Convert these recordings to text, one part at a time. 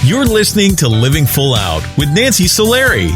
You're listening to Living Full Out with Nancy Solari.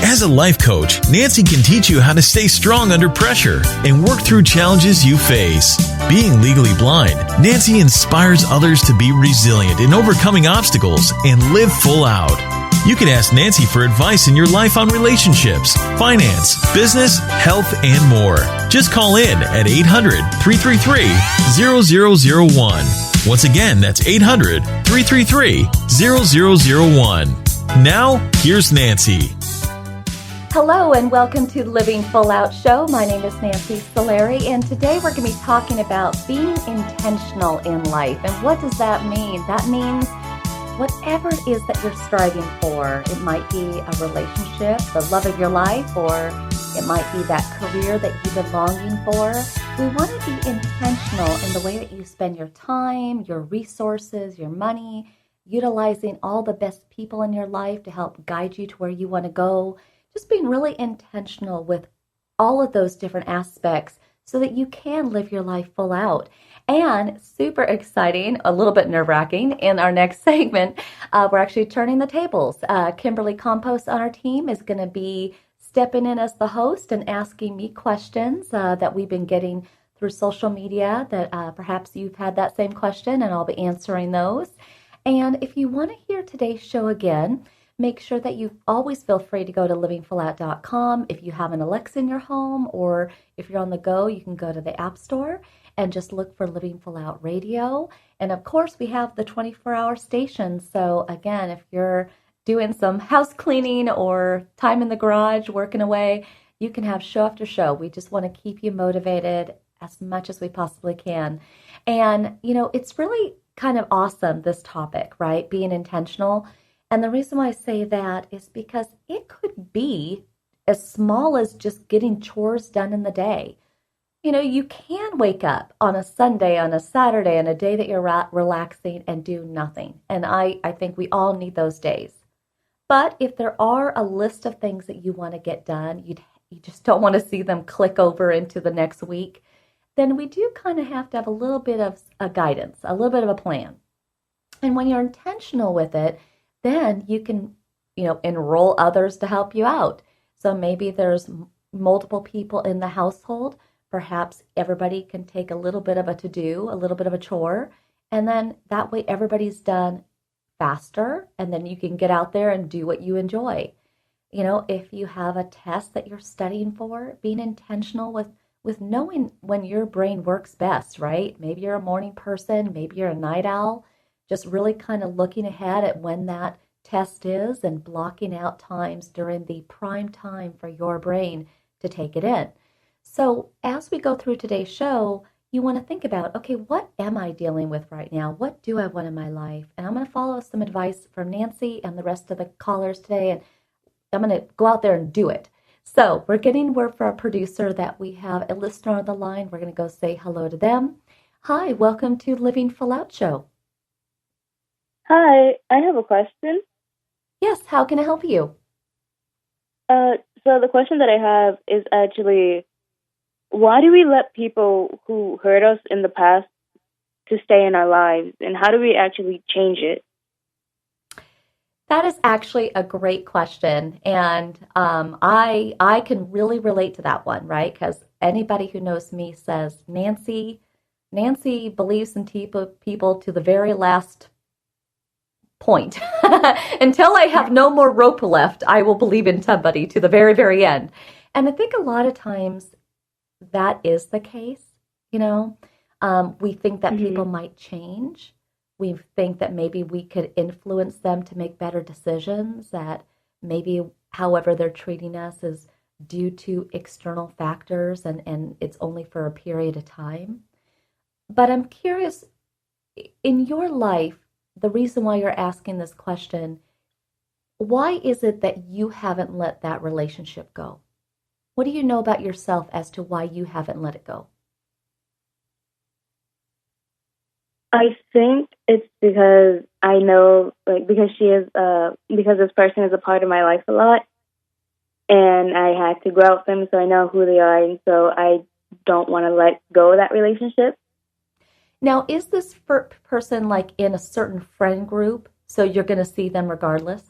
As a life coach, Nancy can teach you how to stay strong under pressure and work through challenges you face. Being legally blind, Nancy inspires others to be resilient in overcoming obstacles and live full out. You can ask Nancy for advice in your life on relationships, finance, business, health, and more. Just call in at 800-333-0001. Once again, that's 800-333-0001. Now, here's Nancy. Hello and welcome to the Living Full Out Show. My name is Nancy Solari, and today we're going to be talking about being intentional in life. And what does that mean? That means whatever it is that you're striving for. It might be a relationship, the love of your life, or it might be that career that you've been longing for. We want to be intentional in the way that you spend your time, your resources, your money, utilizing all the best people in your life to help guide you to where you want to go. Just being really intentional with all of those different aspects so that you can live your life full out. And super exciting, a little bit nerve-wracking, in our next segment, we're actually turning the tables. Kimberly Compost on our team is going to be stepping in as the host and asking me questions that we've been getting through social media that perhaps you've had that same question, and I'll be answering those. And if you want to hear today's show again, make sure that you always feel free to go to livingfullout.com. If you have an Alexa in your home, or if you're on the go, you can go to the App Store and just look for Living Full Out Radio. And of course, we have the 24-hour station. So again, if you're doing some house cleaning or time in the garage, working away, you can have show after show. We just want to keep you motivated as much as we possibly can. And, you know, it's really kind of awesome, this topic, right? Being intentional. And the reason why I say that is because it could be as small as just getting chores done in the day. You know, you can wake up on a Sunday, on a Saturday, on a day that you're relaxing and do nothing. And I think we all need those days. But if there are a list of things that you want to get done, you just don't want to see them click over into the next week, then we do kind of have to have a little bit of a guidance, a little bit of a plan. And when you're intentional with it, then you can, you know, enroll others to help you out. So maybe there's multiple people in the household. Perhaps everybody can take a little bit of a to-do, a little bit of a chore, and then that way everybody's done faster, and then you can get out there and do what you enjoy. You know, if you have a test that you're studying for, being intentional with knowing when your brain works best, right? Maybe you're a morning person, maybe you're a night owl, just really kind of looking ahead at when that test is and blocking out times during the prime time for your brain to take it in. So as we go through today's show, you want to think about, okay, what am I dealing with right now? What do I want in my life? And I'm going to follow some advice from Nancy and the rest of the callers today, and I'm going to go out there and do it. So we're getting word for our producer that we have a listener on the line. We're going to go say hello to them. Hi, welcome to Living Full Out Show. Hi, I have a question. Yes, how can I help you? So the question that I have is actually, why do we let people who hurt us in the past to stay in our lives, and how do we actually change it? That is actually a great question, and I can really relate to that one, right? Because anybody who knows me says Nancy believes in people to the very last point. Until I have no more rope left, I will believe in somebody to the very, very end. And I think a lot of times that is the case. You know, we think that people might change. We think that maybe we could influence them to make better decisions, that maybe however they're treating us is due to external factors and it's only for a period of time. But I'm curious, in your life, the reason why you're asking this question, why is it that you haven't let that relationship go? What do you know about yourself as to why you haven't let it go? I think it's because I know, like, because this person is a part of my life a lot, and I had to grow up with them, so I know who they are, and so I don't want to let go of that relationship. Now, is this person like in a certain friend group? So you're going to see them regardless?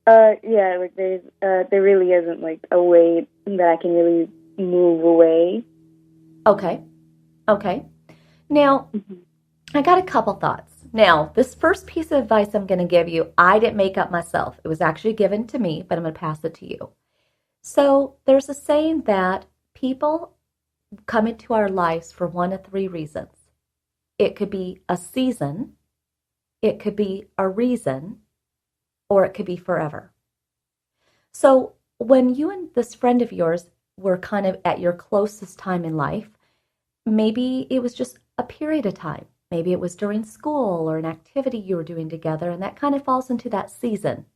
Yeah, like there really isn't like a way that I can really move away. Okay. Now, I got a couple thoughts. Now, this first piece of advice I'm going to give you, I didn't make up myself. It was actually given to me, but I'm going to pass it to you. So there's a saying that people come into our lives for one of three reasons. It could be a season, it could be a reason, or it could be forever. So when you and this friend of yours were kind of at your closest time in life, maybe it was just a period of time. Maybe it was during school or an activity you were doing together, and that kind of falls into that season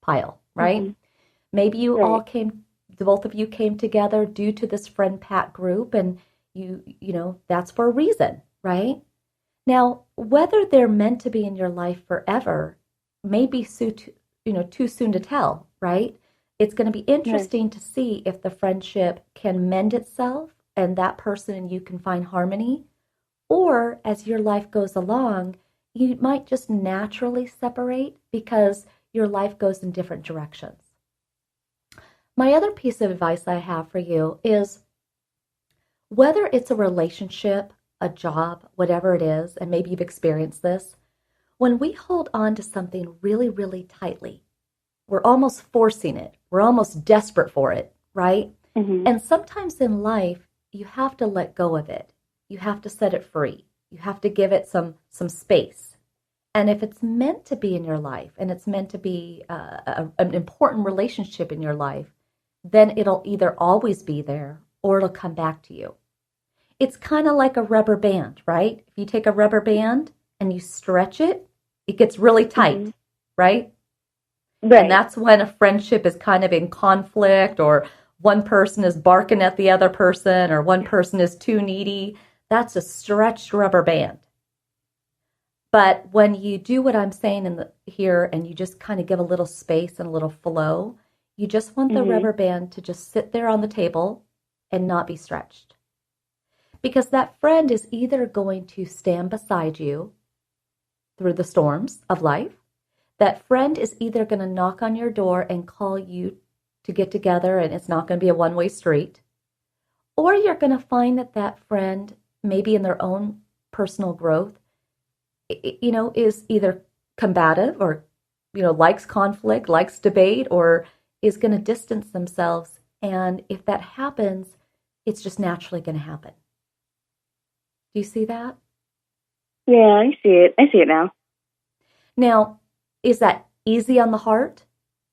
pile, right? Mm-hmm. Maybe you all came, both of you came together due to this friend pack group, and you know, that's for a reason, right? Now, whether they're meant to be in your life forever may be too soon to tell, right? It's going to be interesting to see if the friendship can mend itself and that person and you can find harmony, or as your life goes along, you might just naturally separate because your life goes in different directions. My other piece of advice I have for you is whether it's a relationship, a job, whatever it is, and maybe you've experienced this, when we hold on to something really, really tightly, we're almost forcing it. We're almost desperate for it, right? Mm-hmm. And sometimes in life, you have to let go of it. You have to set it free. You have to give it some space. And if it's meant to be in your life and it's meant to be an important relationship in your life, then it'll either always be there or it'll come back to you. It's kind of like a rubber band, right? If you take a rubber band and you stretch it, it gets really tight, mm-hmm. right? And that's when a friendship is kind of in conflict, or one person is barking at the other person, or one person is too needy. That's a stretched rubber band. But when you do what I'm saying here and you just kind of give a little space and a little flow, you just want the mm-hmm. rubber band to just sit there on the table and not be stretched. Because that friend is either going to stand beside you through the storms of life. That friend is either going to knock on your door and call you to get together, and it's not going to be a one-way street. Or you're going to find that friend, maybe in their own personal growth, is either combative or, likes conflict, likes debate, or is going to distance themselves. And if that happens, it's just naturally going to happen. Do you see that? Yeah, I see it. I see it now. Now, is that easy on the heart?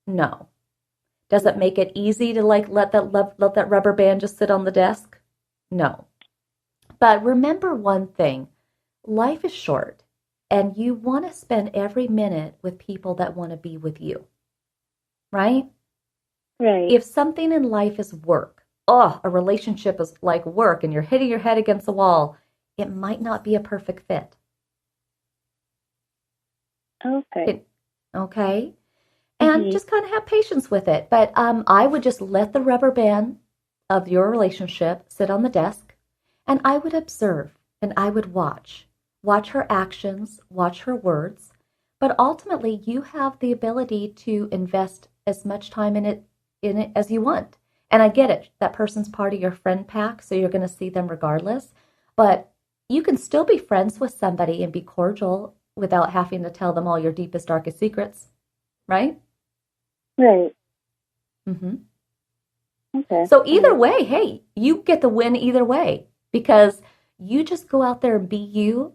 No. Does it make it easy to let that rubber band just sit on the desk? No. But remember one thing, life is short, and you want to spend every minute with people that want to be with you, right? Right. If something in life is work, a relationship is like work, and you're hitting your head against the wall, it might not be a perfect fit. Okay. Okay? And mm-hmm. just kind of have patience with it. But I would just let the rubber band of your relationship sit on the desk, and I would observe, and I would watch her actions, watch her words. But ultimately, you have the ability to invest as much time in it as you want. And I get it. That person's part of your friend pack, so you're going to see them regardless. But you can still be friends with somebody and be cordial without having to tell them all your deepest, darkest secrets, right? Right. Mm-hmm. Okay. So either way, hey, you get the win either way, because you just go out there and be you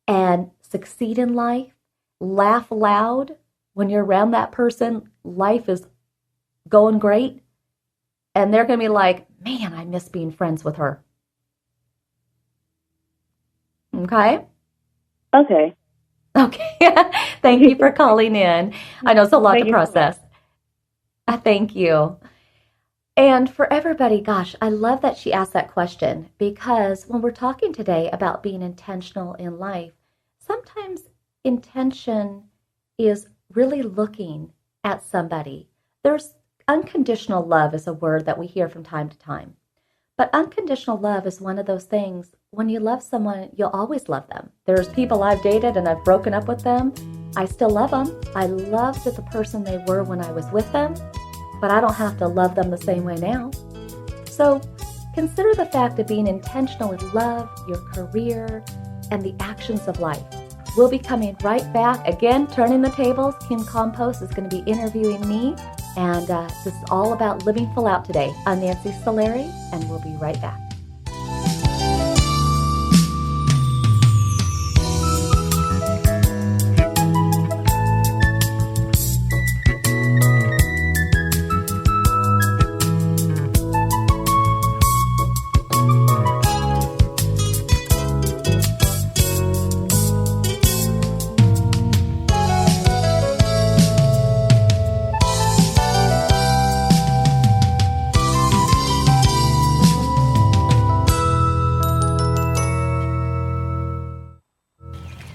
and succeed in life, laugh loud. When you're around that person, life is going great, and they're going to be like, man, I miss being friends with her. Okay? Okay. Thank you for calling in. I know it's a lot to process. Thank you. And for everybody, gosh, I love that she asked that question, because when we're talking today about being intentional in life, sometimes intention is really looking at somebody. There's unconditional love is a word that we hear from time to time. But unconditional love is one of those things, when you love someone, you'll always love them. There's people I've dated and I've broken up with them, I still love them. I loved the person they were when I was with them, but I don't have to love them the same way now. So consider the fact of being intentional with love, your career, and the actions of life. We'll be coming right back. Again, turning the tables. Kim Compost is going to be interviewing me. And this is all about living full out today. I'm Nancy Solari, and we'll be right back.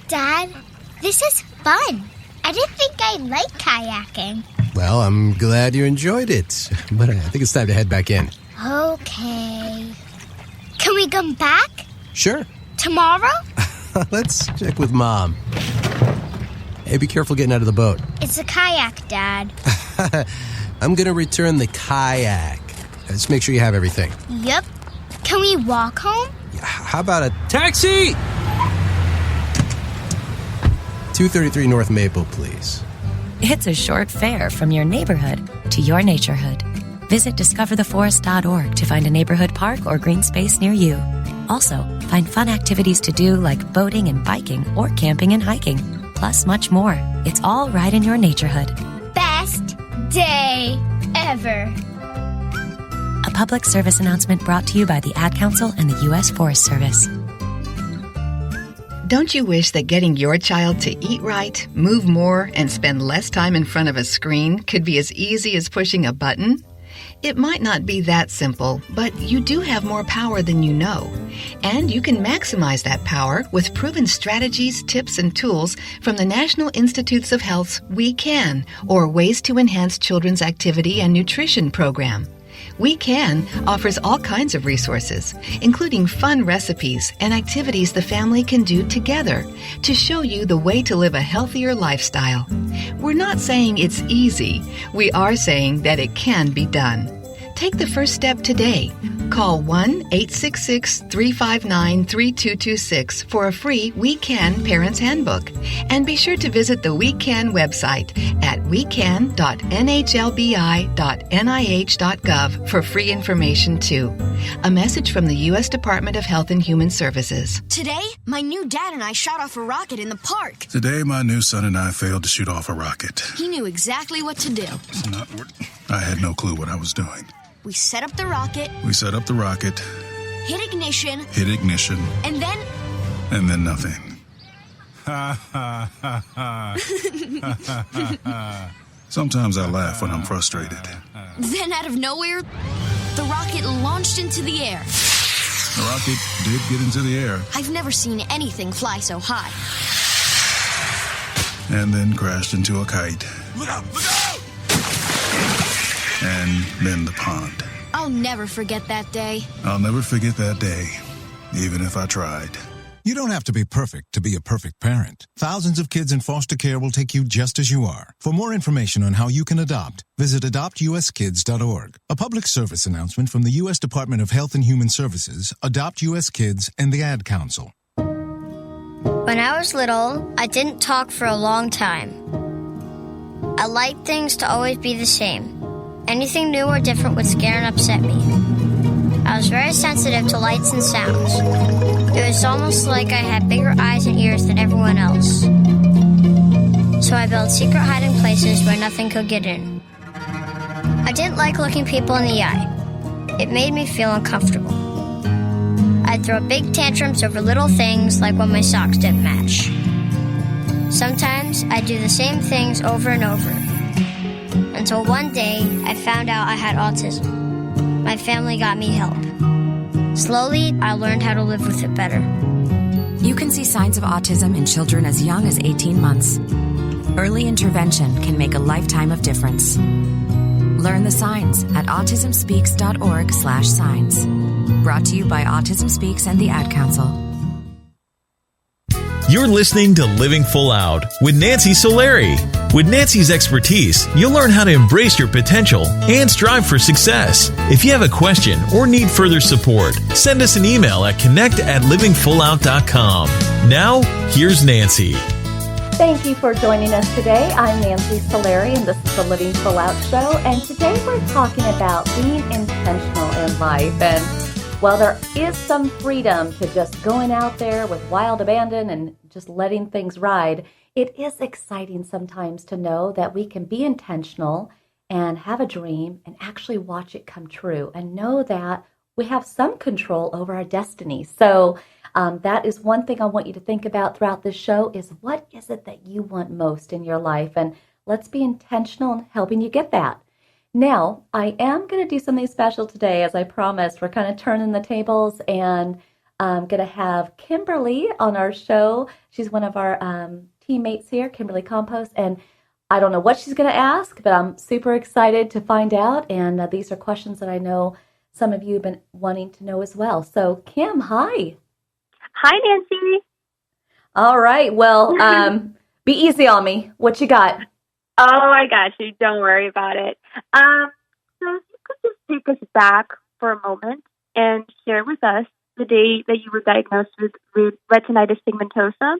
Dad, this is fun. I didn't think I'd like kayaking. Well, I'm glad you enjoyed it, but I think it's time to head back in. Okay. Can we come back? Sure. Tomorrow? Let's check with Mom. Hey, be careful getting out of the boat. It's a kayak, Dad. I'm going to return the kayak. Just make sure you have everything. Yep. Can we walk home? How about a taxi? 233 North Maple, please. It's a short fare from your neighborhood to your naturehood. Visit discovertheforest.org to find a neighborhood park or green space near you. Also, find fun activities to do like boating and biking or camping and hiking, plus much more. It's all right in your naturehood. Best day ever. A public service announcement brought to you by the Ad Council and the U.S. Forest Service. Don't you wish that getting your child to eat right, move more, and spend less time in front of a screen could be as easy as pushing a button? It might not be that simple, but you do have more power than you know. And you can maximize that power with proven strategies, tips, and tools from the National Institutes of Health's We Can, or Ways to Enhance Children's Activity and Nutrition program. We Can offers all kinds of resources, including fun recipes and activities the family can do together to show you the way to live a healthier lifestyle. We're not saying it's easy. We are saying that it can be done. Take the first step today. Call 1-866-359-3226 for a free We Can Parents Handbook. And be sure to visit the We Can website at wecan.nhlbi.nih.gov for free information too. A message from the U.S. Department of Health and Human Services. Today, my new dad and I shot off a rocket in the park. Today, my new son and I failed to shoot off a rocket. He knew exactly what to do. I had no clue what I was doing. We set up the rocket. Hit ignition. And then Nothing. Sometimes I laugh when I'm frustrated. Then out of nowhere, the rocket launched into the air. The rocket did get into the air. I've never seen anything fly so high. And then crashed into a kite. Look out! Look out! And then the pond. I'll never forget that day. I'll never forget that day, even if I tried. You don't have to be perfect to be a perfect parent. Thousands of kids in foster care will take you just as you are. For more information on how you can adopt, visit adoptuskids.org. A public service announcement from the U.S. Department of Health and Human Services, Adopt U.S. Kids, and the Ad Council. When I was little, I didn't talk for a long time. I liked things to always be the same. Anything new or different would scare and upset me. I was very sensitive to lights and sounds. It was almost like I had bigger eyes and ears than everyone else. So I built secret hiding places where nothing could get in. I didn't like looking people in the eye. It made me feel uncomfortable. I'd throw big tantrums over little things like when my socks didn't match. Sometimes I'd do the same things over and over. Until one day, I found out I had autism. My family got me help. Slowly, I learned how to live with it better. You can see signs of autism in children as young as 18 months. Early intervention can make a lifetime of difference. Learn the signs at autismspeaks.org/signs. Brought to you by Autism Speaks and the Ad Council. You're listening to Living Full Out with Nancy Solari. With Nancy's expertise, you'll learn how to embrace your potential and strive for success. If you have a question or need further support, send us an email at connect@livingfullout.com. Now, here's Nancy. Thank you for joining us today. I'm Nancy Solari, and this is the Living Full Out Show. And today we're talking about being intentional in life. And while there is some freedom to just going out there with wild abandon and just letting things ride, it is exciting sometimes to know that we can be intentional and have a dream and actually watch it come true and know that we have some control over our destiny. So that is one thing I want you to think about throughout this show is what is it that you want most in your life? And let's be intentional in helping you get that. Now, I am going to do something special today, as I promised. We're kind of turning the tables, and I'm going to have Kimberly on our show. She's one of our teammates here, Kimberly Compost, and I don't know what she's going to ask, but I'm super excited to find out, and these are questions that I know some of you have been wanting to know as well. So, Kim, hi. Hi, Nancy. All right. Well, be easy on me. What you got? Oh, I got you. Don't worry about it. So if you could just take us back for a moment and share with us the day that you were diagnosed with retinitis pigmentosa.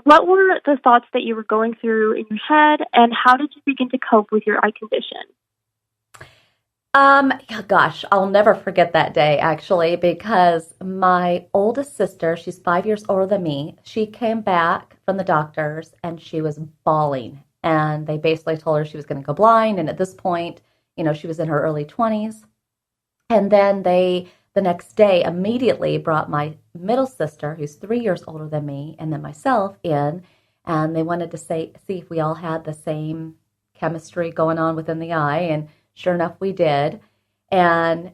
What were the thoughts that you were going through in your head, and how did you begin to cope with your eye condition? Gosh, I'll never forget that day, actually, because my oldest sister, she's 5 years older than me, she came back from the doctors and she was bawling. And they basically told her she was going to go blind. And at this point, she was in her early 20s. And then the next day, immediately brought my middle sister, who's 3 years older than me, and then myself in. And they wanted to see if we all had the same chemistry going on within the eye. And sure enough, we did. And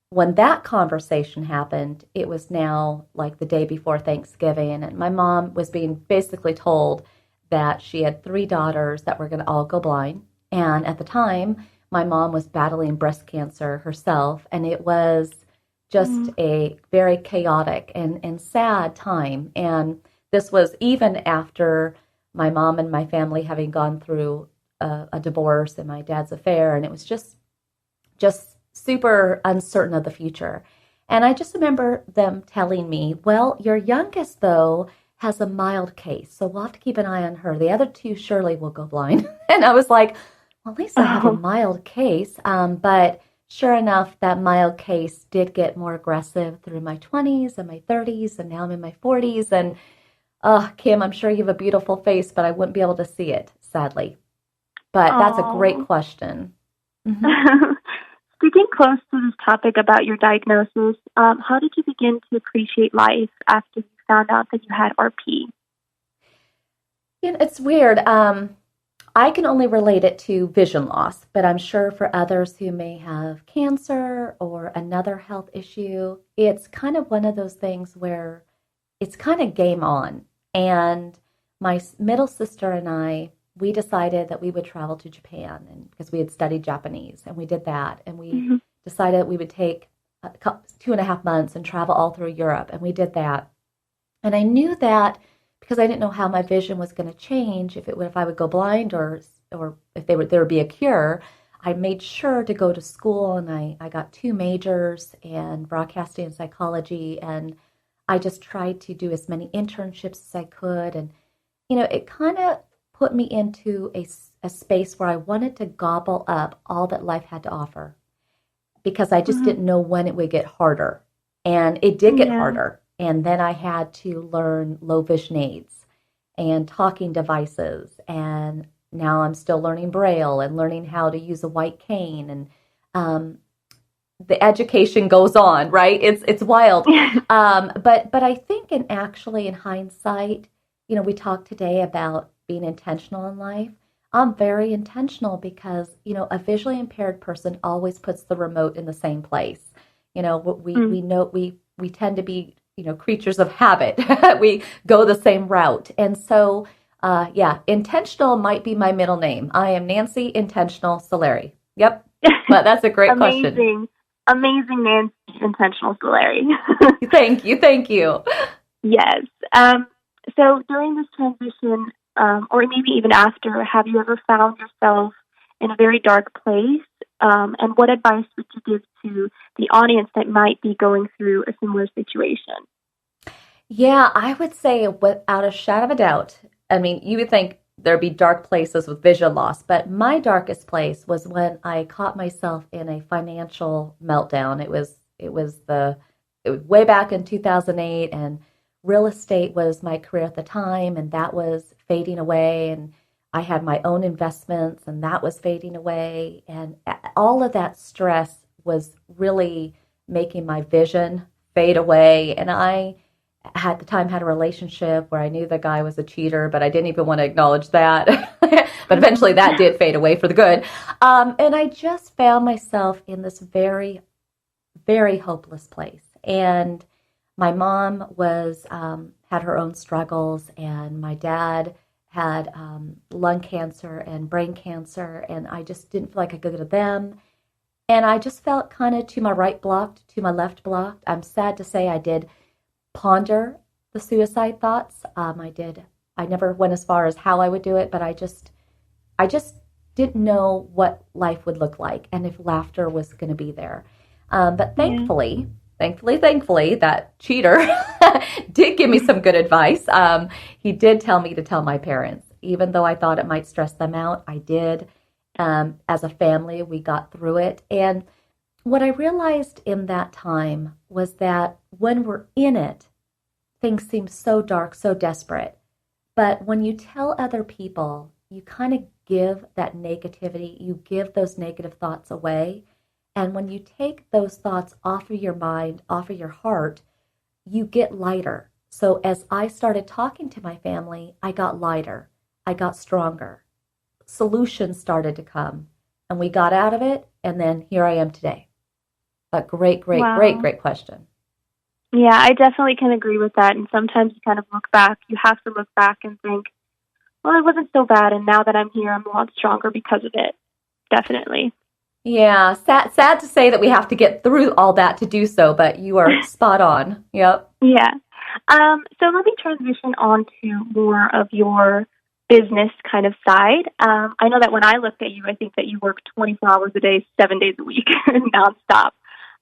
when that conversation happened, it was now like the day before Thanksgiving. And my mom was being basically told that she had 3 daughters that were going to all go blind. And at the time, my mom was battling breast cancer herself. And it was just a very chaotic and sad time. And this was even after my mom and my family having gone through a divorce and my dad's affair. And it was just super uncertain of the future. And I just remember them telling me, well, your youngest, though, has a mild case, so we'll have to keep an eye on her. The other 2 surely will go blind. And I was like, well, at least I have a mild case. But sure enough, that mild case did get more aggressive through my 20s and my 30s, and now I'm in my 40s. And Kim, I'm sure you have a beautiful face, but I wouldn't be able to see it, sadly. But that's a great question. Mm-hmm. Sticking close to this topic about your diagnosis, how did you begin to appreciate life after you found out that you had RP? It's weird. I can only relate it to vision loss, but I'm sure for others who may have cancer or another health issue, it's kind of one of those things where it's kind of game on. And my middle sister and I, we decided that we would travel to Japan, and because we had studied Japanese, and we did that. And we decided we would take 2.5 months and travel all through Europe, and we did that. And I knew that because I didn't know how my vision was going to change, if I would go blind or if there would be a cure. I made sure to go to school, and I got 2 majors in broadcasting and psychology, and I just tried to do as many internships as I could. And, it kind of put me into a space where I wanted to gobble up all that life had to offer, because I just didn't know when it would get harder. And it did get harder. And then I had to learn low vision aids and talking devices. And now I'm still learning Braille and learning how to use a white cane. And the education goes on, right? It's wild. But I think in hindsight, we talked today about being intentional in life. I'm very intentional because, a visually impaired person always puts the remote in the same place. We know we tend to be, creatures of habit. We go the same route. And so, intentional might be my middle name. I am Nancy Intentional Solari. Yep. But that's a great question. Amazing, Nancy Intentional Solari. Thank you. Yes. So during this transition, or maybe even after, have you ever found yourself in a very dark place? And what advice would you give to the audience that might be going through a similar situation? Yeah, I would say without a shadow of a doubt. I mean, you would think there'd be dark places with vision loss, but my darkest place was when I caught myself in a financial meltdown. It was way back in 2008, and real estate was my career at the time, and that was fading away, and I had my own investments, and that was fading away, and all of that stress was really making my vision fade away. And I at the time had a relationship where I knew the guy was a cheater, but I didn't even want to acknowledge that. But eventually that did fade away for the good. And I just found myself in this very, very hopeless place. And my mom was had her own struggles, and my dad had lung cancer and brain cancer, and I just didn't feel like I could go to them. And I just felt kind of to my right blocked, to my left blocked. I'm sad to say I did ponder the suicide thoughts. I never went as far as how I would do it, but I just didn't know what life would look like and if laughter was going to be there. But thankfully, that cheater did give me some good advice. He did tell me to tell my parents, even though I thought it might stress them out. I did. As a family, we got through it. And what I realized in that time was that when we're in it, things seem so dark, so desperate. But when you tell other people, you kind of give that negativity, you give those negative thoughts away. And when you take those thoughts off of your mind, off of your heart, you get lighter. So as I started talking to my family, I got lighter. I got stronger. Solutions started to come. And we got out of it, and then here I am today. A great question. Yeah, I definitely can agree with that. And sometimes you kind of look back. You have to look back and think, well, it wasn't so bad. And now that I'm here, I'm a lot stronger because of it. Definitely. Yeah, sad to say that we have to get through all that to do so, but you are spot on. Yep. Yeah. So let me transition on to more of your business kind of side. I know that when I looked at you, I think that you work 24 hours a day, 7 days a week, nonstop.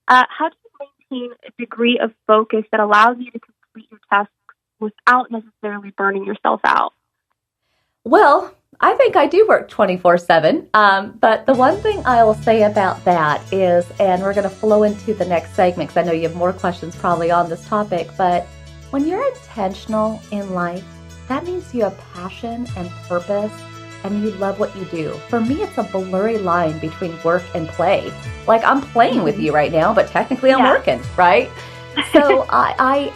How do you maintain a degree of focus that allows you to complete your tasks without necessarily burning yourself out? Well, I think I do work 24/7. But the one thing I will say about that is, and we're going to flow into the next segment because I know you have more questions probably on this topic, but when you're intentional in life, that means you have passion and purpose and you love what you do. For me, it's a blurry line between work and play. Like I'm playing with you right now, but technically I'm working, right? So I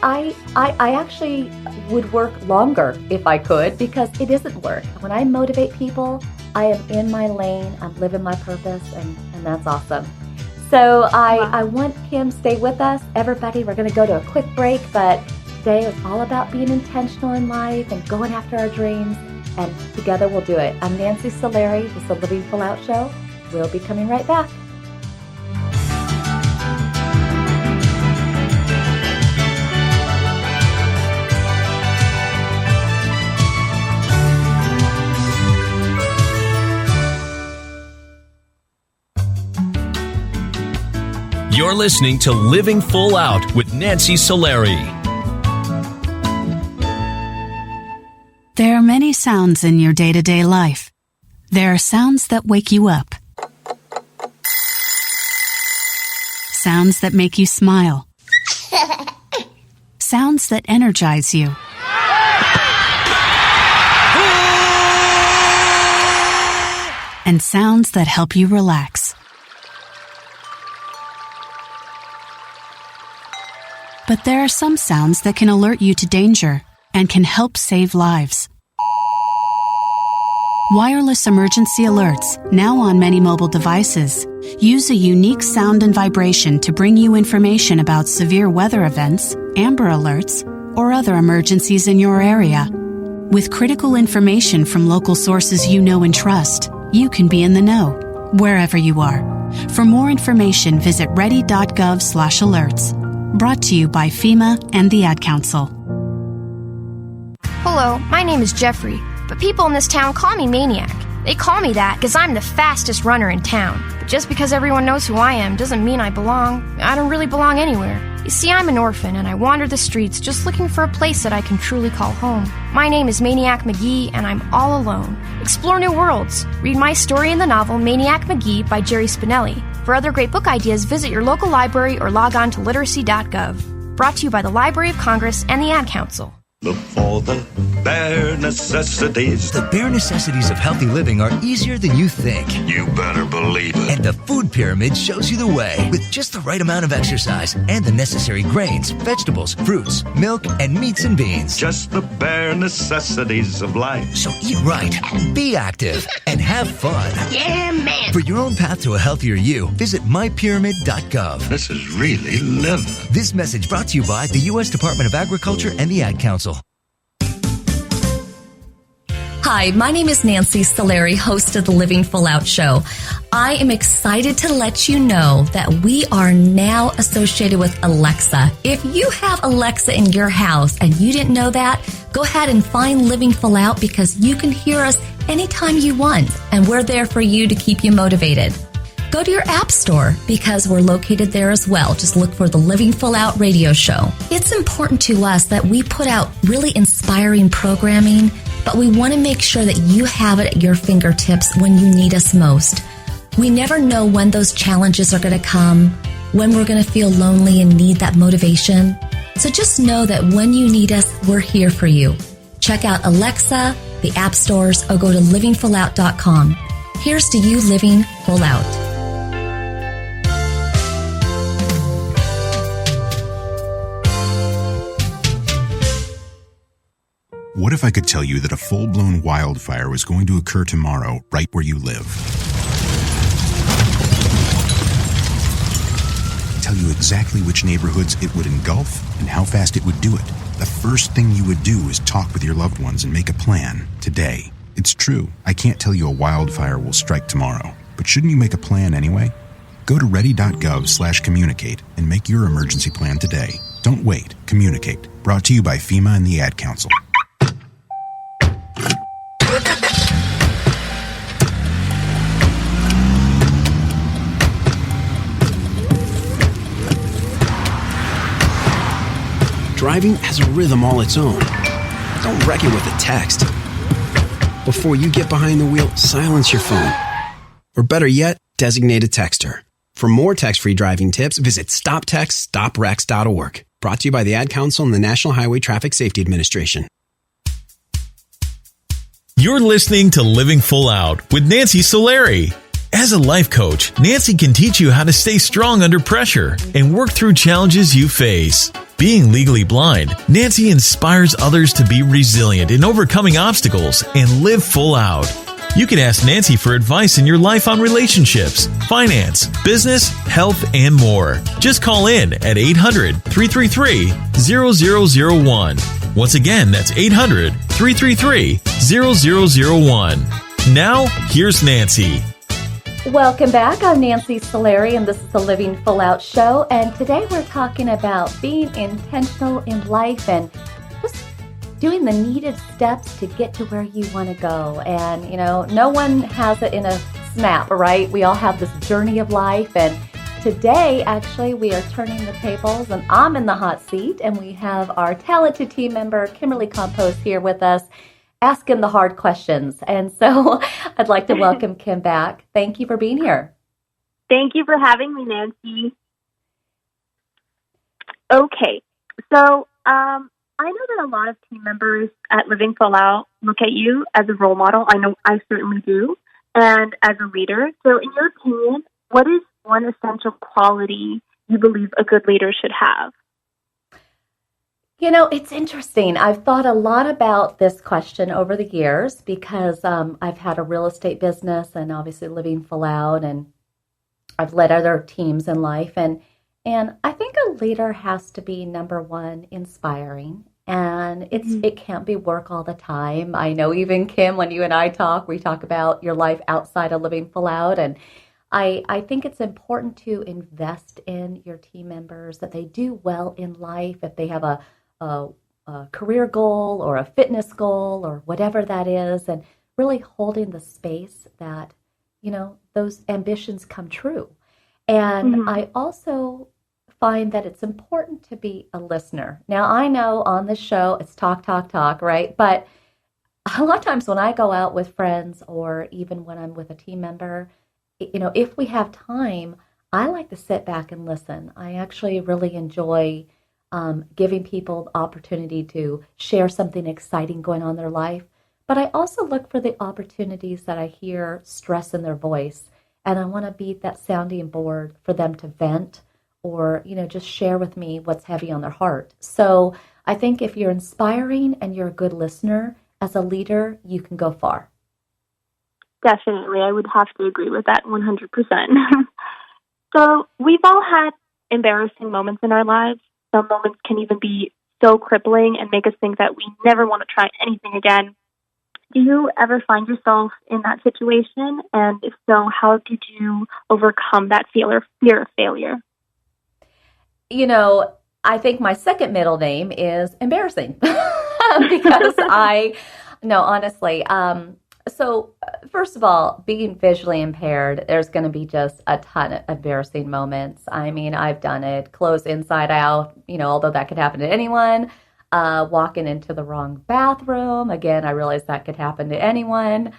actually would work longer if I could, because it isn't work. When I motivate people, I am in my lane, I'm living my purpose, and that's awesome. So I want Kim to stay with us. Everybody, we're going to go to a quick break, but today it's all about being intentional in life and going after our dreams, and together we'll do it. I'm Nancy Solari. This is the Living Full Out Show. We'll be coming right back. You're listening to Living Full Out with Nancy Solari. There are many sounds in your day-to-day life. There are sounds that wake you up. Sounds that make you smile. Sounds that energize you. And sounds that help you relax. But there are some sounds that can alert you to danger and can help save lives. Wireless emergency alerts, now on many mobile devices, use a unique sound and vibration to bring you information about severe weather events, Amber Alerts, or other emergencies in your area. With critical information from local sources you know and trust, you can be in the know, wherever you are. For more information, visit ready.gov/alerts. Brought to you by FEMA and the Ad Council. Hello, my name is Jeffrey, but people in this town call me Maniac. They call me that because I'm the fastest runner in town. But just because everyone knows who I am doesn't mean I belong. I don't really belong anywhere. You see, I'm an orphan, and I wander the streets just looking for a place that I can truly call home. My name is Maniac McGee, and I'm all alone. Explore new worlds. Read my story in the novel Maniac McGee by Jerry Spinelli. For other great book ideas, visit your local library or log on to literacy.gov. Brought to you by the Library of Congress and the Ad Council. Look for the bare necessities. The bare necessities of healthy living are easier than you think. You better believe it. And the food pyramid shows you the way. With just the right amount of exercise and the necessary grains, vegetables, fruits, milk, and meats and beans. Just the bare necessities of life. So eat right, be active, and have fun. Yeah, man. For your own path to a healthier you, visit mypyramid.gov. This is really living. This message brought to you by the U.S. Department of Agriculture and the Ad Council. Hi, my name is Nancy Solari, host of the Living Full Out Show. I am excited to let you know that we are now associated with Alexa. If you have Alexa in your house and you didn't know that, go ahead and find Living Full Out because you can hear us anytime you want, and we're there for you to keep you motivated. Go to your app store because we're located there as well. Just look for the Living Full Out radio show. It's important to us that we put out really inspiring programming, but we want to make sure that you have it at your fingertips when you need us most. We never know when those challenges are going to come, when we're going to feel lonely and need that motivation. So just know that when you need us, we're here for you. Check out Alexa, the app stores, or go to livingfullout.com. Here's to you living full out. What if I could tell you that a full-blown wildfire was going to occur tomorrow right where you live? Tell you exactly which neighborhoods it would engulf and how fast it would do it. The first thing you would do is talk with your loved ones and make a plan today. It's true, I can't tell you a wildfire will strike tomorrow, but shouldn't you make a plan anyway? Go to ready.gov/communicate and make your emergency plan today. Don't wait, communicate. Brought to you by FEMA and the Ad Council. Driving has a rhythm all its own. Don't wreck it with a text. Before you get behind the wheel, silence your phone. Or better yet, designate a texter. For more text-free driving tips, visit stoptextstoprex.org. Brought to you by the Ad Council and the National Highway Traffic Safety Administration. You're listening to Living Full Out with Nancy Solari. As a life coach, Nancy can teach you how to stay strong under pressure and work through challenges you face. Being legally blind, Nancy inspires others to be resilient in overcoming obstacles and live full out. You can ask Nancy for advice in your life on relationships, finance, business, health, and more. Just call in at 800-333-0001. Once again, that's 800-333-0001. Now, here's Nancy. Welcome back. I'm Nancy Solari, and this is the Living Full Out Show. And today we're talking about being intentional in life and just doing the needed steps to get to where you want to go. And, you know, no one has it in a snap, right? We all have this journey of life. And today, actually, we are turning the tables, and I'm in the hot seat. And we have our talented team member, Kimberly Compost, here with us, asking the hard questions. And so I'd like to welcome Kim back. Thank you for being here. Thank you for having me, Nancy. Okay, so I know that a lot of team members at Living Full Out look at you as a role model. I know I certainly do, and as a leader. So in your opinion, what is one essential quality you believe a good leader should have? You know, it's interesting. I've thought a lot about this question over the years because I've had a real estate business and obviously Living Full Out, and I've led other teams in life. And I think a leader has to be, number one, inspiring. And it can't be work all the time. I know even Kim, when you and I talk, we talk about your life outside of Living Full Out. And I think it's important to invest in your team members, that they do well in life. If they have a a career goal or a fitness goal or whatever that is, and really holding the space that, those ambitions come true. And I also find that it's important to be a listener. Now, I know on this show it's talk, talk, talk, right? But a lot of times when I go out with friends or even when I'm with a team member, if we have time, I like to sit back and listen. I actually really enjoy giving people the opportunity to share something exciting going on in their life. But I also look for the opportunities that I hear stress in their voice. And I want to be that sounding board for them to vent or, just share with me what's heavy on their heart. So I think if you're inspiring and you're a good listener, as a leader, you can go far. Definitely. I would have to agree with that 100%. So we've all had embarrassing moments in our lives. Some moments can even be so crippling and make us think that we never want to try anything again. Do you ever find yourself in that situation? And if so, how did you overcome that fear of failure? I think my second middle name is embarrassing because honestly. So first of all, being visually impaired, there's going to be just a ton of embarrassing moments. I mean, I've done it closed inside out, although that could happen to anyone. Walking into the wrong bathroom. Again, I realize that could happen to anyone.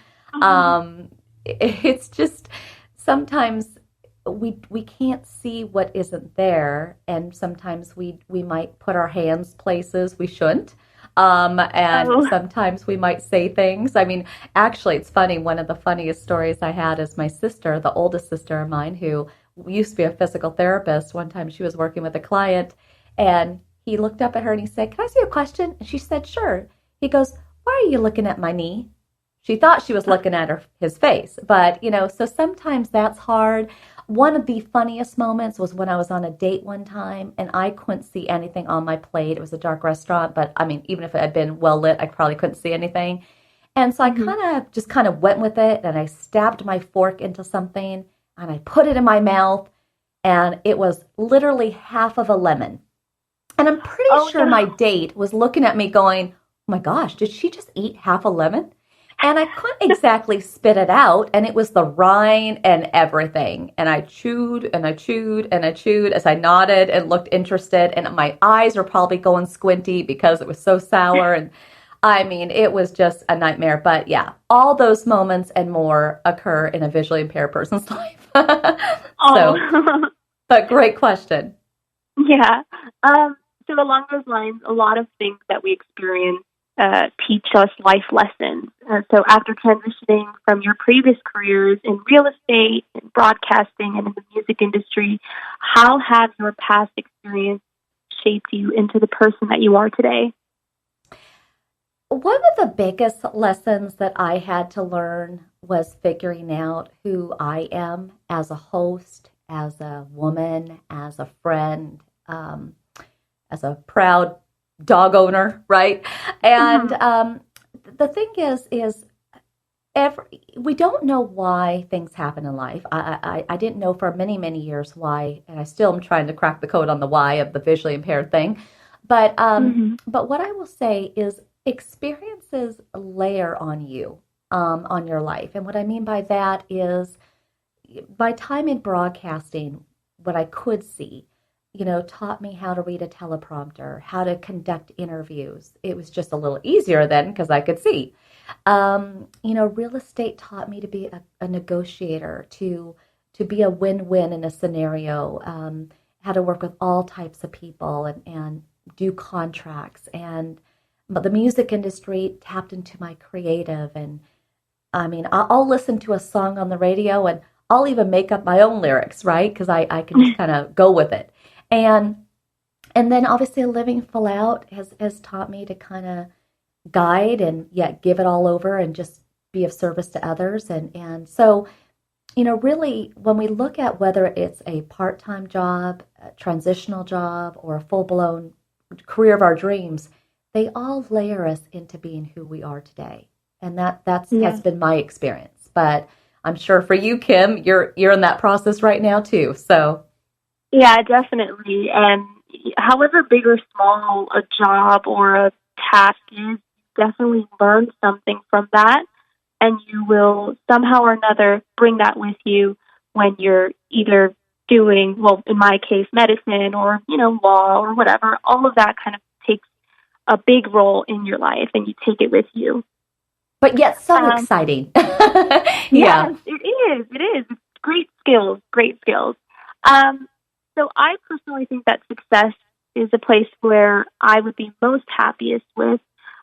It's just sometimes we can't see what isn't there, and sometimes we might put our hands places we shouldn't. Sometimes we might say things. I mean, actually, it's funny. One of the funniest stories I had is my sister, the oldest sister of mine, who used to be a physical therapist. One time she was working with a client, and he looked up at her and he said, "Can I ask you a question?" And she said, "Sure." He goes, "Why are you looking at my knee?" She thought she was looking at his face. But, so sometimes that's hard. One of the funniest moments was when I was on a date one time and I couldn't see anything on my plate. It was a dark restaurant, but I mean, even if it had been well lit, I probably couldn't see anything. And so I kind of went with it, and I stabbed my fork into something and I put it in my mouth, and it was literally half of a lemon. And I'm pretty sure my date was looking at me going, "Oh my gosh, did she just eat half a lemon?" And I couldn't exactly spit it out, and it was the rind and everything. And I chewed and I chewed and I chewed as I nodded and looked interested, and my eyes were probably going squinty because it was so sour. And I mean, it was just a nightmare. But yeah, all those moments and more occur in a visually impaired person's life. But great question. Yeah. So along those lines, a lot of things that we experience teach us life lessons. So after transitioning from your previous careers in real estate, in broadcasting, and in the music industry, how has your past experience shaped you into the person that you are today? One of the biggest lessons that I had to learn was figuring out who I am as a host, as a woman, as a friend, as a proud dog owner, right? And the thing is we don't know why things happen in life. I didn't know for many, many years why, and I still am trying to crack the code on the why of the visually impaired thing. But what I will say is experiences layer on you, on your life. And what I mean by that is my time in broadcasting, what I could see, taught me how to read a teleprompter, how to conduct interviews. It was just a little easier then because I could see. Real estate taught me to be a negotiator, to be a win-win in a scenario, how to work with all types of people and do contracts. But the music industry tapped into my creative. And I mean, I'll listen to a song on the radio and I'll even make up my own lyrics, right? Because I can just kind of go with it. And then obviously living full out has taught me to kind of guide and yet give it all over and just be of service to others. And so, really when we look at whether it's a part-time job, a transitional job, or a full-blown career of our dreams, they all layer us into being who we are today. And that's has been my experience. But I'm sure for you, Kim, you're in that process right now too. So yeah, definitely. And however big or small a job or a task is, definitely learn something from that, and you will somehow or another bring that with you when you're either doing, well, in my case, medicine or, law or whatever. All of that kind of takes a big role in your life, and you take it with you. But yet so exciting. Yes, it is. It is. It's great skills, great skills. So I personally think that success is a place where I would be most happiest with,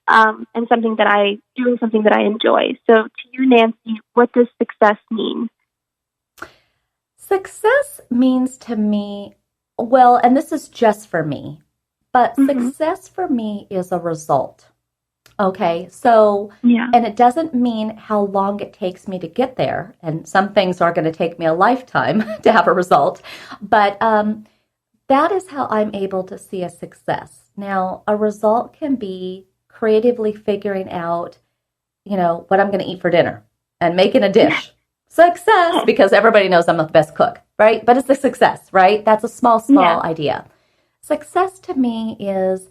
and doing something that I enjoy. So to you, Nancy, what does success mean? Success means to me, well, and this is just for me, but success for me is a result. Okay, so, and it doesn't mean how long it takes me to get there. And some things are going to take me a lifetime to have a result. But that is how I'm able to see a success. Now, a result can be creatively figuring out, what I'm going to eat for dinner and making a dish. Success, because everybody knows I'm the best cook, right? But it's a success, right? That's a small idea. Success to me is,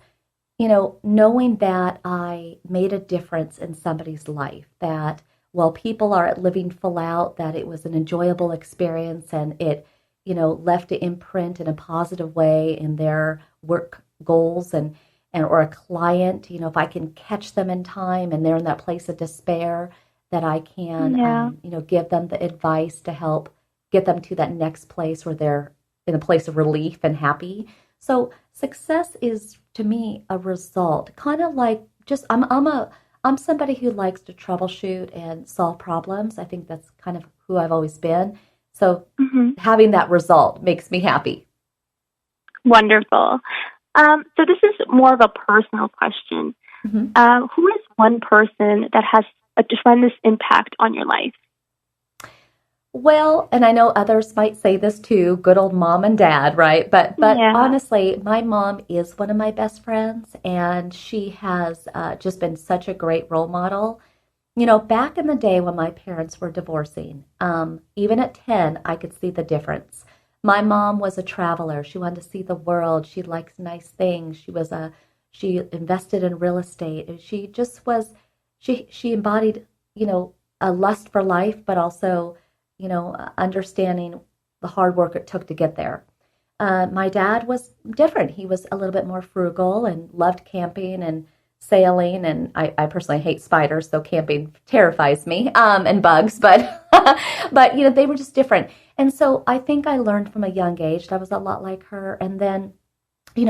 knowing that I made a difference in somebody's life, that while people are living full out, that it was an enjoyable experience and it, left an imprint in a positive way in their work goals and or a client, if I can catch them in time and they're in that place of despair, that I can, give them the advice to help get them to that next place where they're in a place of relief and happy. So success is, to me, a result. Kind of like just I'm somebody who likes to troubleshoot and solve problems. I think that's kind of who I've always been. So having that result makes me happy. Wonderful. So this is more of a personal question. Who is one person that has a tremendous impact on your life? Well, and I know others might say this too, good old mom and dad, right? But honestly, my mom is one of my best friends, and she has just been such a great role model. Back in the day when my parents were divorcing, even at 10, I could see the difference. My mom was a traveler. She wanted to see the world. She likes nice things. She invested in real estate. She just was, she embodied, a lust for life, but also, understanding the hard work it took to get there. My dad was different. He was a little bit more frugal and loved camping and sailing. And I personally hate spiders, so camping terrifies me, and bugs, but, but, they were just different. And so I think I learned from a young age that I was a lot like her. And then,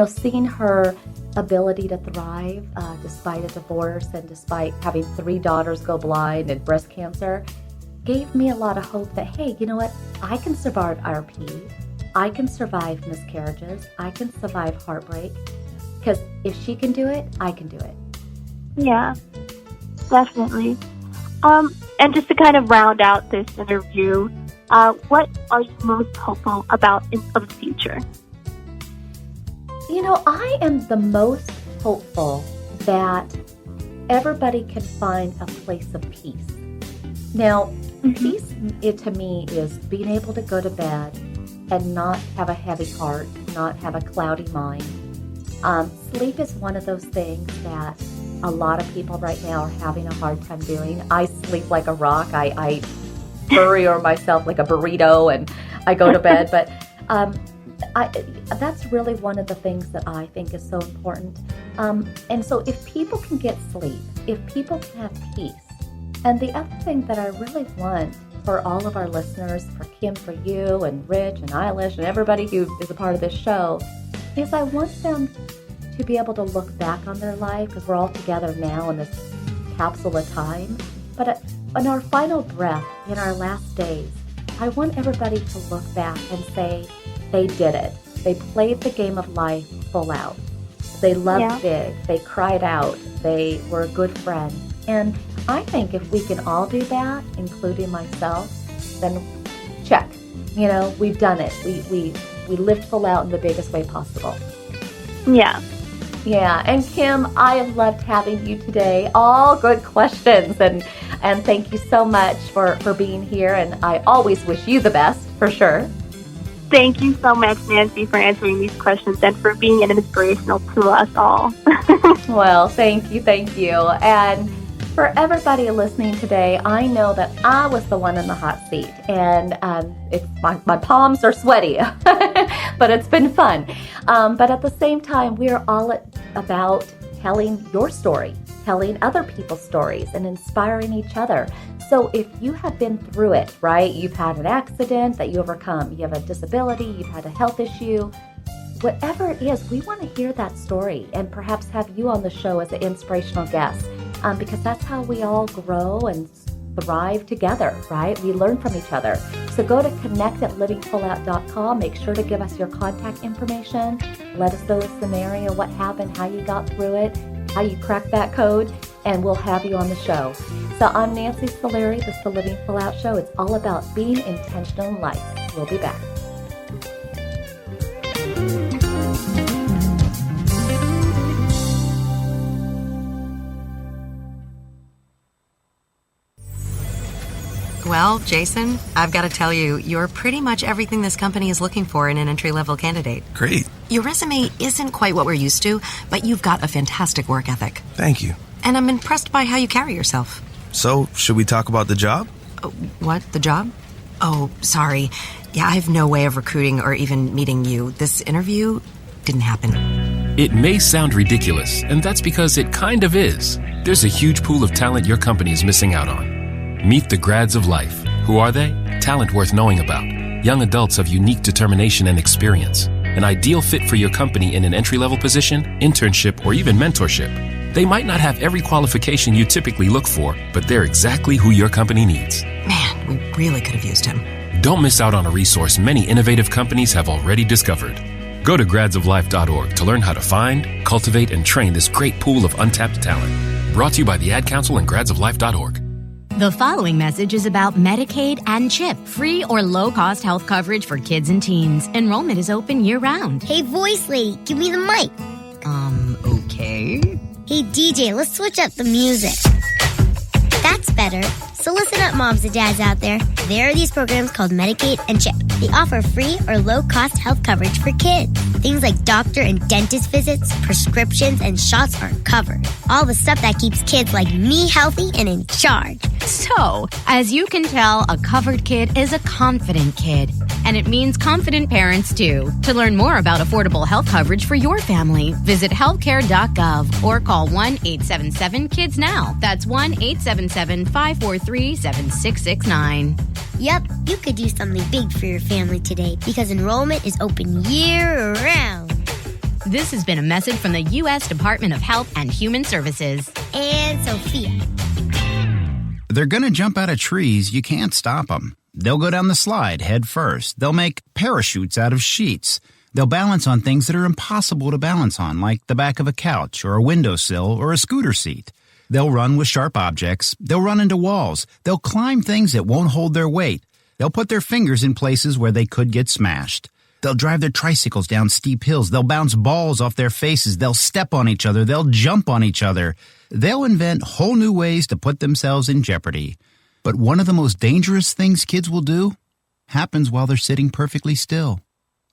seeing her ability to thrive despite a divorce and despite having 3 daughters go blind and breast cancer, gave me a lot of hope that, hey, you know what? I can survive RP. I can survive miscarriages. I can survive heartbreak. Because if she can do it, I can do it. Yeah, definitely. And just to kind of round out this interview, what are you most hopeful about of the future? I am the most hopeful that everybody can find a place of peace. Now, peace, to me, is being able to go to bed and not have a heavy heart, not have a cloudy mind. Sleep is one of those things that a lot of people right now are having a hard time doing. I sleep like a rock. I burrow myself like a burrito and I go to bed. But that's really one of the things that I think is so important. And so if people can get sleep, if people can have peace, and the other thing that I really want for all of our listeners, for Kim, for you, and Rich, and Eilish, and everybody who is a part of this show, is I want them to be able to look back on their life, because we're all together now in this capsule of time. But in our final breath, in our last days, I want everybody to look back and say they did it. They played the game of life full out. They loved big. They cried out. They were a good friend. And I think if we can all do that, including myself, then check. We've done it. We lived full out in the biggest way possible. Yeah. Yeah. And Kim, I have loved having you today. All good questions. And thank you so much for being here. And I always wish you the best, for sure. Thank you so much, Nancy, for answering these questions and for being an inspirational to us all. Well, thank you. And for everybody listening today, I know that I was the one in the hot seat, and it's my palms are sweaty, but it's been fun. But at the same time, we're all about telling your story, telling other people's stories, and inspiring each other. So if you have been through it, right? You've had an accident that you overcome, you have a disability, you've had a health issue, whatever it is, we want to hear that story and perhaps have you on the show as an inspirational guest, because that's how we all grow and thrive together, right? We learn from each other. So go to connect@livingfullout.com. Make sure to give us your contact information. Let us know the scenario, what happened, how you got through it, how you cracked that code, and we'll have you on the show. So I'm Nancy Solari. This is the Living Full Out Show. It's all about being intentional in life. We'll be back. Well, Jason, I've got to tell you, you're pretty much everything this company is looking for in an entry-level candidate. Great. Your resume isn't quite what we're used to, but you've got a fantastic work ethic. Thank you. And I'm impressed by how you carry yourself. So, should we talk about the job? What? The job? Oh, sorry. Yeah, I have no way of recruiting or even meeting you. This interview didn't happen. It may sound ridiculous, and that's because it kind of is. There's a huge pool of talent your company is missing out on. Meet the grads of life. Who are they? Talent worth knowing about. Young adults of unique determination and experience. An ideal fit for your company in an entry-level position, internship, or even mentorship. They might not have every qualification you typically look for, but they're exactly who your company needs. Man, we really could have used him. Don't miss out on a resource many innovative companies have already discovered. Go to gradsoflife.org to learn how to find, cultivate, and train this great pool of untapped talent. Brought to you by the Ad Council and gradsoflife.org. The following message is about Medicaid and CHIP, free or low-cost health coverage for kids and teens. Enrollment is open year-round. Hey, voice lady, give me the mic. Okay. Hey, DJ, let's switch up the music. That's better. So listen up, moms and dads out there. There are these programs called Medicaid and CHIP. They offer free or low-cost health coverage for kids. Things like doctor and dentist visits, prescriptions, and shots are covered. All the stuff that keeps kids like me healthy and in charge. So, as you can tell, a covered kid is a confident kid. And it means confident parents, too. To learn more about affordable health coverage for your family, visit healthcare.gov or call 1-877-KIDS-NOW. That's 1-877-543-7669. Yep, you could do something big for your family today because enrollment is open year-round. This has been a message from the U.S. Department of Health and Human Services. And Sophia. They're going to jump out of trees. You can't stop them. They'll go down the slide head first. They'll make parachutes out of sheets. They'll balance on things that are impossible to balance on, like the back of a couch or a windowsill or a scooter seat. They'll run with sharp objects. They'll run into walls. They'll climb things that won't hold their weight. They'll put their fingers in places where they could get smashed. They'll drive their tricycles down steep hills. They'll bounce balls off their faces. They'll step on each other. They'll jump on each other. They'll invent whole new ways to put themselves in jeopardy. But one of the most dangerous things kids will do happens while they're sitting perfectly still.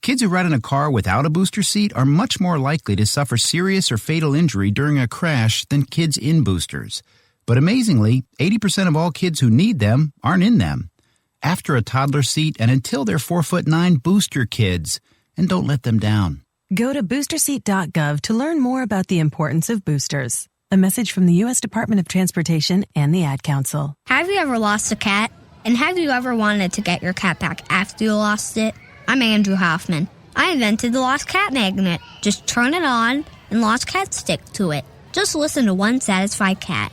Kids who ride in a car without a booster seat are much more likely to suffer serious or fatal injury during a crash than kids in boosters. But amazingly, 80% of all kids who need them aren't in them. After a toddler seat and until they're 4'9", booster kids, and don't let them down. Go to boosterseat.gov to learn more about the importance of boosters. A message from the U.S. Department of Transportation and the Ad Council. Have you ever lost a cat? And have you ever wanted to get your cat back after you lost it? I'm Andrew Hoffman. I invented the Lost Cat Magnet. Just turn it on and lost cats stick to it. Just listen to one satisfied cat.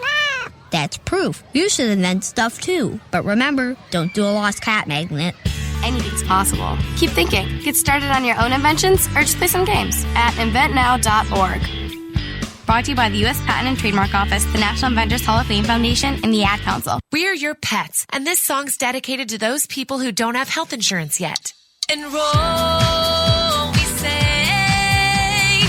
That's proof. You should invent stuff too. But remember, don't do a lost cat magnet. Anything's possible. Keep thinking. Get started on your own inventions or just play some games at inventnow.org. Brought to you by the U.S. Patent and Trademark Office, the National Inventors Hall of Fame Foundation, and the Ad Council. We're your pets, and this song's dedicated to those people who don't have health insurance yet. Enroll, we say.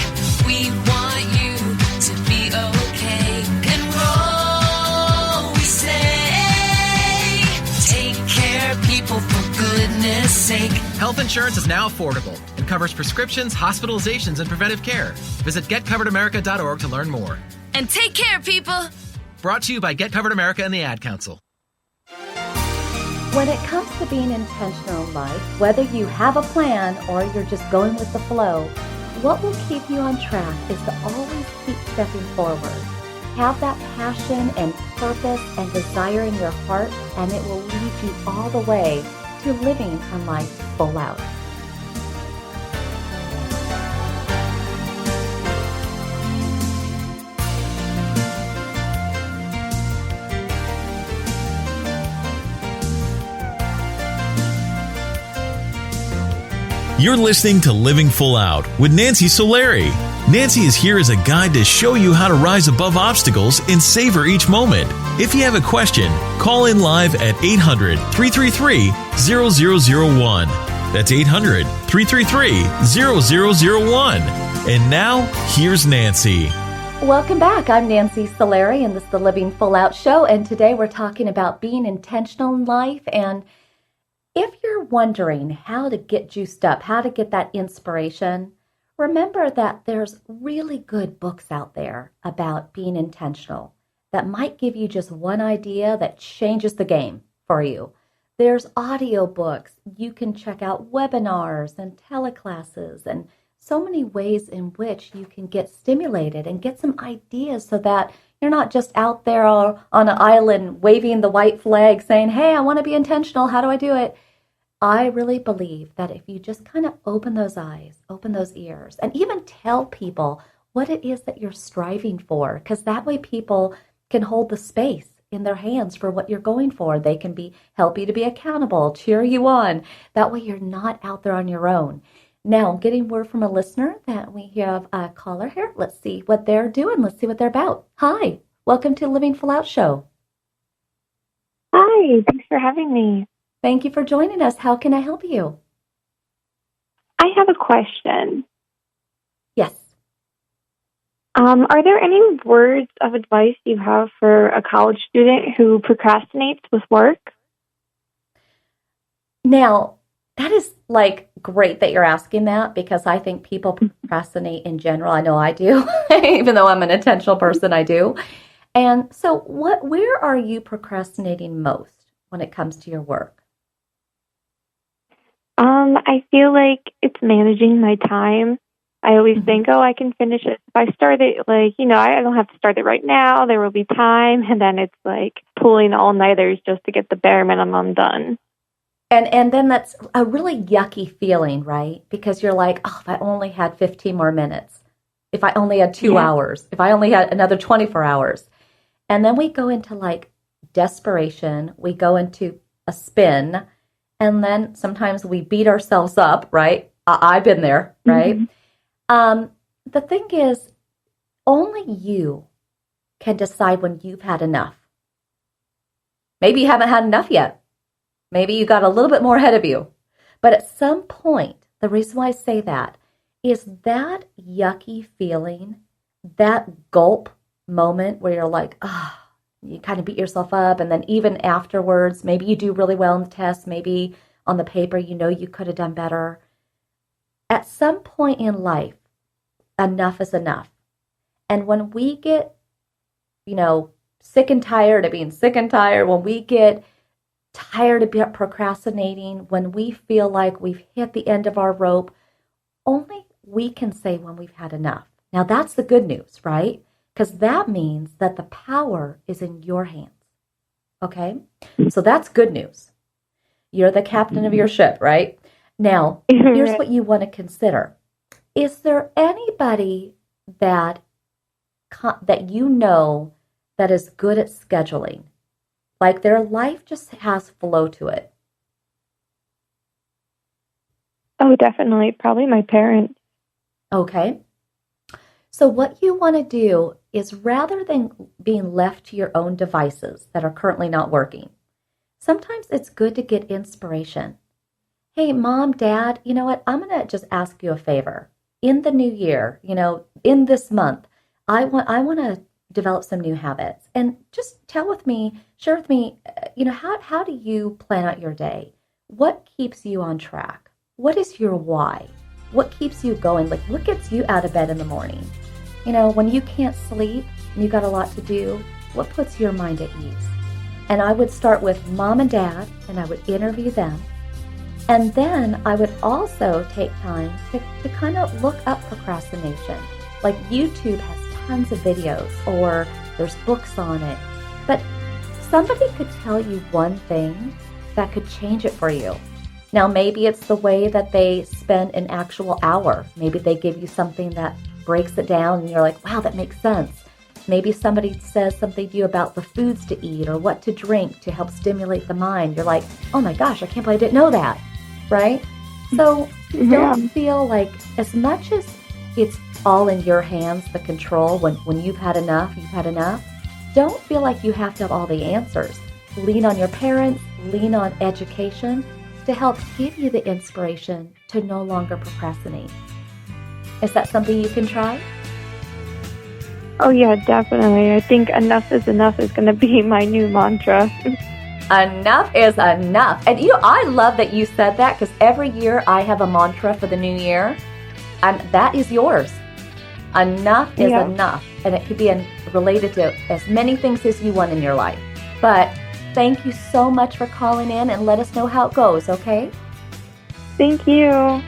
We want you to be okay. Enroll, we say. Take care, people, for goodness sake. Health insurance is now affordable and covers prescriptions, hospitalizations, and preventive care. Visit getcoveredamerica.org to learn more. And take care, people. Brought to you by Get Covered America and the Ad Council. When it comes to being intentional in life, whether you have a plan or you're just going with the flow, what will keep you on track is to always keep stepping forward. Have that passion and purpose and desire in your heart, and it will lead you all the way to living a life full out. You're listening to Living Full Out with Nancy Solari. Nancy is here as a guide to show you how to rise above obstacles and savor each moment. If you have a question, call in live at 800-333-0001. That's 800-333-0001. And now, here's Nancy. Welcome back. I'm Nancy Solari, and this is the Living Full Out Show. And today we're talking about being intentional in life. And if you're wondering how to get juiced up, how to get that inspiration, remember that there's really good books out there about being intentional that might give you just one idea that changes the game for you. There's audio books. You can check out webinars and teleclasses and so many ways in which you can get stimulated and get some ideas so that you're not just out there on an island waving the white flag saying, hey, I want to be intentional. How do I do it? I really believe that if you just kind of open those eyes, open those ears, and even tell people what it is that you're striving for, because that way people can hold the space in their hands for what you're going for. They can help you to be accountable, cheer you on. That way you're not out there on your own. Now, I'm getting word from a listener that we have a caller here. Let's see what they're doing. Let's see what they're about. Hi, welcome to Living Full Out Show. Hi, thanks for having me. Thank you for joining us. How can I help you? I have a question. Yes. Are there any words of advice you have for a college student who procrastinates with work? Now, that is great that you're asking that, because I think people procrastinate in general. I know I do, even though I'm an intentional person, I do. And so where are you procrastinating most when it comes to your work? I feel like it's managing my time. I always think, I can finish it. If I start it, I don't have to start it right now. There will be time. And then it's like pulling all-nighters just to get the bare minimum done. And then that's a really yucky feeling, right? Because you're like, if I only had 15 more minutes, if I only had 2 hours, if I only had another 24 hours. And then we go into desperation. We go into a spin. And then sometimes we beat ourselves up, right? I've been there, right? Mm-hmm. The thing is, only you can decide when you've had enough. Maybe you haven't had enough yet. Maybe you got a little bit more ahead of you. But at some point, the reason why I say that is that yucky feeling, that gulp moment where you're like, you kind of beat yourself up, and then even afterwards, maybe you do really well in the test, maybe on the paper, you could have done better. At some point in life, enough is enough. And when we get, sick and tired of being sick and tired, when we get tired of procrastinating, when we feel like we've hit the end of our rope, only we can say when we've had enough. Now, that's the good news, right? Because that means that the power is in your hands, okay? So that's good news. You're the captain of your ship, right? Now, here's what you want to consider. Is there anybody that you know that is good at scheduling? Like their life just has flow to it? Oh, definitely. Probably my parents. Okay. So what you want to do is, rather than being left to your own devices that are currently not working, sometimes it's good to get inspiration. Hey, Mom, Dad, you know what? I'm going to just ask you a favor. In the new year, in this month, I want to develop some new habits. And just share with me, how do you plan out your day? What keeps you on track? what is your why? What keeps you going? Like, what gets you out of bed in the morning? You know, when you can't sleep and you got a lot to do, what puts your mind at ease? And I would start with mom and dad, and I would interview them. And then I would also take time to kind of look up procrastination. Like, YouTube has tons of videos, or there's books on it. But somebody could tell you one thing that could change it for you. Now, maybe it's the way that they spend an actual hour. Maybe they give you something that breaks it down and you're like, wow, that makes sense. Maybe somebody says something to you about the foods to eat or what to drink to help stimulate the mind. You're like, oh my gosh, I can't believe I didn't know that, right? So don't feel like, as much as it's all in your hands, the control, when you've had enough, you've had enough, don't feel like you have to have all the answers. Lean on your parents, lean on education to help give you the inspiration to no longer procrastinate. Is that something you can try? Oh yeah, definitely. I think enough is going to be my new mantra. Enough is enough. And I love that you said that, because every year I have a mantra for the new year, and that is yours. Enough is enough. And it could be related to as many things as you want in your life. But thank you so much for calling in, and let us know how it goes, okay? Thank you.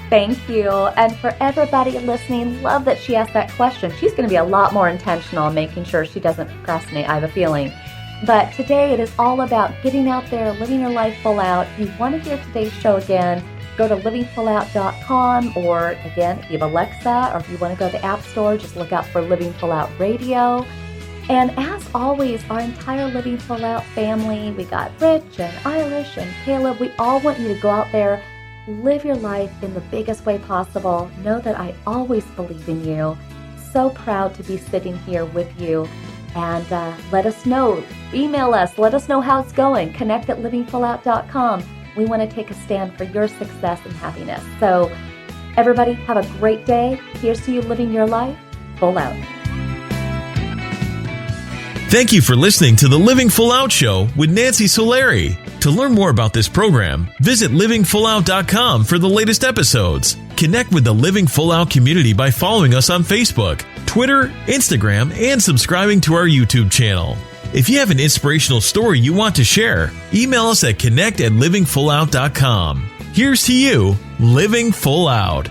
Thank you. And for everybody listening, love that she asked that question. She's going to be a lot more intentional in making sure she doesn't procrastinate, I have a feeling. But today it is all about getting out there, living your life full out. If you want to hear today's show again, go to livingfullout.com, or again, if you have Alexa, or if you want to go to the App Store, just look out for Living Full Out Radio. And as always, our entire Living Full Out family, we got Rich and Irish and Caleb, we all want you to go out there, live your life in the biggest way possible. Know that I always believe in you. So proud to be sitting here with you. And let us know. Email us. Let us know how it's going. Connect at livingfullout.com. We want to take a stand for your success and happiness. So everybody, have a great day. Here's to you living your life full out. Thank you for listening to the Living Full Out Show with Nancy Solari. To learn more about this program, visit livingfullout.com for the latest episodes. Connect with the Living Full Out community by following us on Facebook, Twitter, Instagram, and subscribing to our YouTube channel. If you have an inspirational story you want to share, email us at connect@livingfullout.com. Here's to you, living full out.